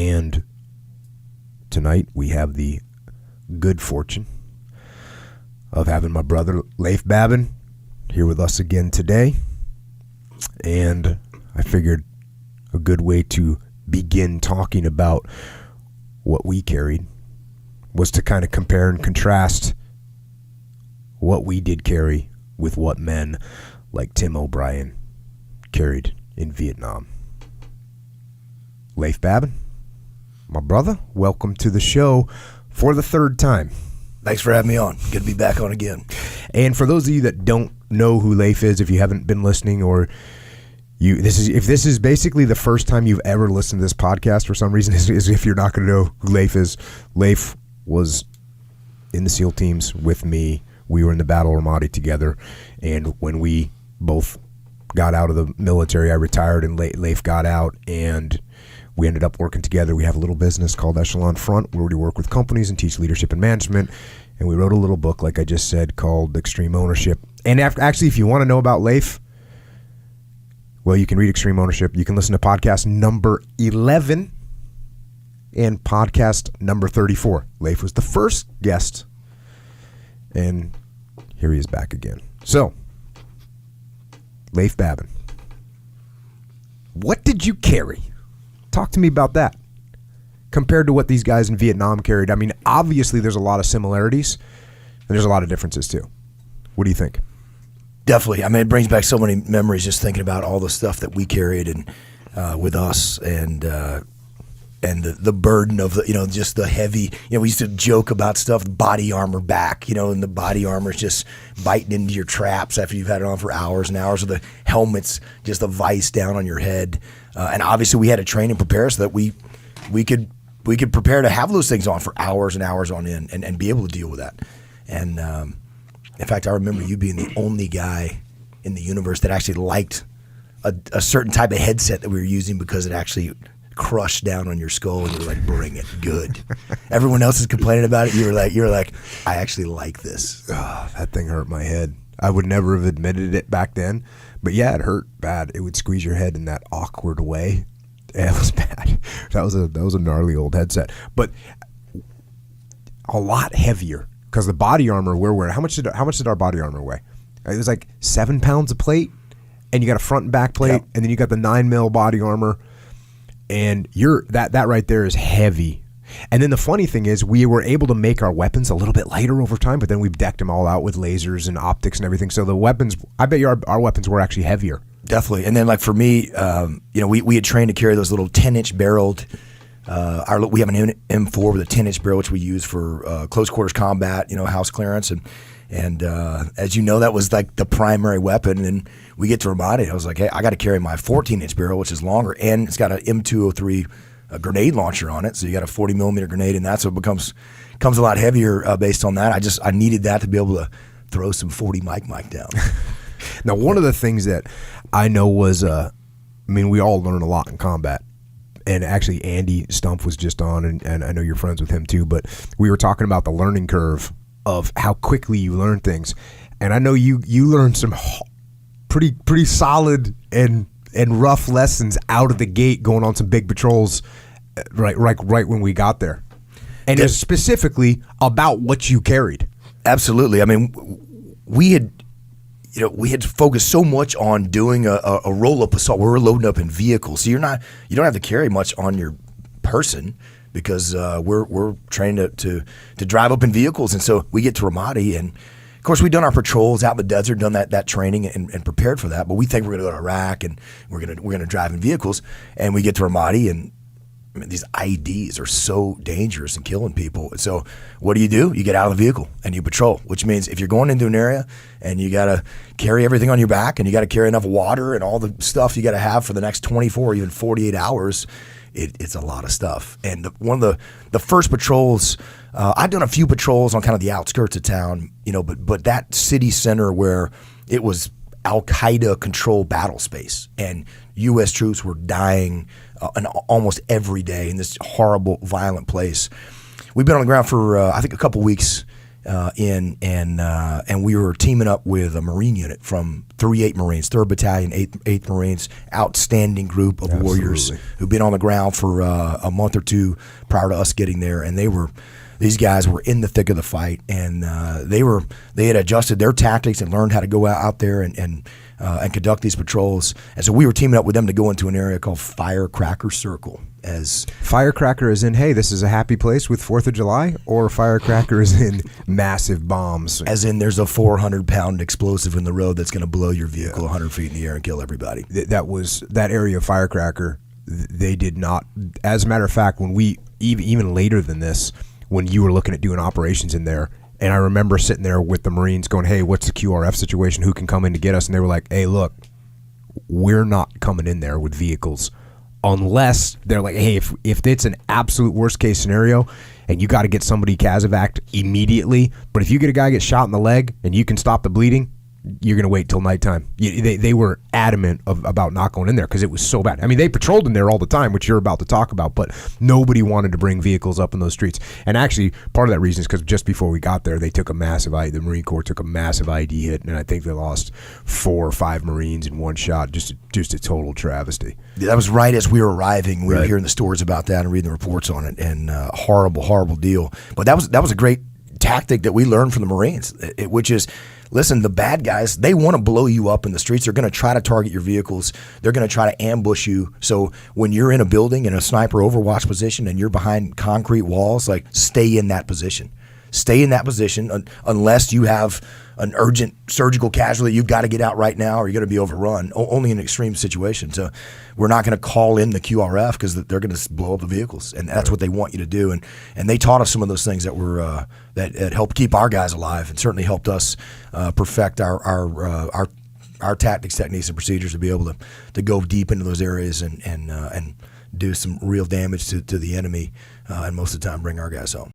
And tonight we have the good fortune of having my brother Leif Babin here with us again today. And I figured a good way to begin talking about what we carried was to kind of compare and contrast what we did carry with what men like Tim O'Brien carried in Vietnam. Leif Babin, my brother, welcome to the show for the third time. Thanks for having me on. Good to be back on again. And for those of you that don't know who Leif is, if you haven't been listening, or if this is basically the first time you've ever listened to this podcast for some reason, is if you're not going to know who Leif is. Leif was in the SEAL teams with me. We were in the Battle of Ramadi together, and when we both got out of the military, I retired and Leif got out, and we ended up working together. We have a little business called Echelon Front where we work with companies and teach leadership and management. And we wrote a little book, like I just said, called Extreme Ownership. And actually, if you want to know about Leif, well, you can read Extreme Ownership. You can listen to podcast number 11 and podcast number 34. Leif was the first guest, and here he is back again. So, Leif Babin, what did you carry? Talk to me about that compared to what these guys in Vietnam carried. I mean, obviously there's a lot of similarities and there's a lot of differences too. What do you think? Definitely. I mean, it brings back so many memories just thinking about all the stuff that we carried and with us and the burden of just the heavy. We used to joke about stuff, body armor back, and the body armor is just biting into your traps after you've had it on for hours and hours, or the helmets, just the vice down on your head. And obviously we had to train and prepare so that we could prepare to have those things on for hours and hours on end and be able to deal with that. And in fact, I remember you being the only guy in the universe that actually liked a certain type of headset that we were using because it actually crushed down on your skull, and you were like, bring it, good. Everyone else is complaining about it. You were like, I actually like this. Oh, that thing hurt my head. I would never have admitted it back then, but yeah, it hurt bad. It would squeeze your head in that awkward way. Yeah, it was bad. That was a gnarly old headset, but a lot heavier because the body armor we're wearing. How much did our body armor weigh? It was like 7 pounds of plate, and you got a front and back plate, and then you got the 9mm body armor. And that right there is heavy. And then the funny thing is we were able to make our weapons a little bit lighter over time, but then we've decked them all out with lasers and optics and everything. So the weapons, I bet you our weapons were actually heavier. Definitely. And then like for me, we had trained to carry those little 10-inch barreled, we have an M4 with a 10-inch barrel, which we use for close quarters combat, house clearance. And as you know, that was like the primary weapon. And we get to Ramadi, I was like, hey, I got to carry my 14-inch barrel, which is longer, and it's got an M203 grenade launcher on it. So you got a 40-millimeter grenade in that, so it becomes a lot heavier based on that. I needed that to be able to throw some 40 Mike down. Now, one of the things that I know was, we all learn a lot in combat. And actually, Andy Stumpf was just on, and I know you're friends with him too, but we were talking about the learning curve of how quickly you learn things. And I know you learned some pretty solid and rough lessons out of the gate going on some big patrols right when we got there. And it's specifically about what you carried. Absolutely. I mean, we had focused so much on doing a roll-up assault. We were loading up in vehicles. So you don't have to carry much on your person because we're trained to drive up in vehicles. And so we get to Ramadi, and of course we've done our patrols out in the desert, done that training and prepared for that. But we think we're going to go to Iraq and we're going to drive in vehicles. And we get to Ramadi, and these IEDs are so dangerous and killing people. So what do? You get out of the vehicle and you patrol, which means if you're going into an area and you got to carry everything on your back and you got to carry enough water and all the stuff you got to have for the next 24 or even 48 hours, it's a lot of stuff. And one of the first patrols, I've done a few patrols on kind of the outskirts of town, but that city center where it was Al-Qaeda controlled battle space and U.S. troops were dying almost every day in this horrible, violent place. We've been on the ground for, I think, a couple weeks, and we were teaming up with a Marine unit from 3-8 Marines, 3rd Battalion, 8th Marines, outstanding group of warriors who've been on the ground for a month or two prior to us getting there, and these guys were in the thick of the fight, and they had adjusted their tactics and learned how to go out there and conduct these patrols. And so we were teaming up with them to go into an area called Firecracker Circle. As firecracker is in, hey, this is a happy place with 4th of July, or firecracker is in massive bombs. As in, there's a 400-pound explosive in the road that's going to blow your vehicle 100 feet in the air and kill everybody. That area of firecracker. They did not. As a matter of fact, when we even later than this, when you were looking at doing operations in there, and I remember sitting there with the Marines going, hey, what's the QRF situation? Who can come in to get us? And they were like, hey, look, we're not coming in there with vehicles unless they're like, hey, if it's an absolute worst case scenario and you got to get somebody CASEVAC'd immediately, but if you get a guy get shot in the leg and you can stop the bleeding, you're going to wait till nighttime. They were adamant about not going in there because it was so bad. I mean, they patrolled in there all the time, which you're about to talk about, but nobody wanted to bring vehicles up in those streets. And actually, part of that reason is because just before we got there, the Marine Corps took a massive ID hit, and I think they lost 4 or 5 Marines in one shot. Just a total travesty. That was right as we were arriving. We were hearing the stories about that and reading the reports on it, and horrible deal. But that was a great tactic that we learned from the Marines, which is, listen, the bad guys, they want to blow you up in the streets. They're going to try to target your vehicles. They're going to try to ambush you. So when you're in a building in a sniper overwatch position and you're behind concrete walls, like, stay in that position. Stay in that position unless you have an urgent surgical casualty. You've got to get out right now or you're going to be overrun, only in extreme situations. So we're not going to call in the QRF because they're going to blow up the vehicles, and that's what they want you to do. And they taught us some of those things that were that helped keep our guys alive, and certainly helped us perfect our tactics, techniques, and procedures to be able to go deep into those areas and do some real damage to the enemy, and most of the time bring our guys home.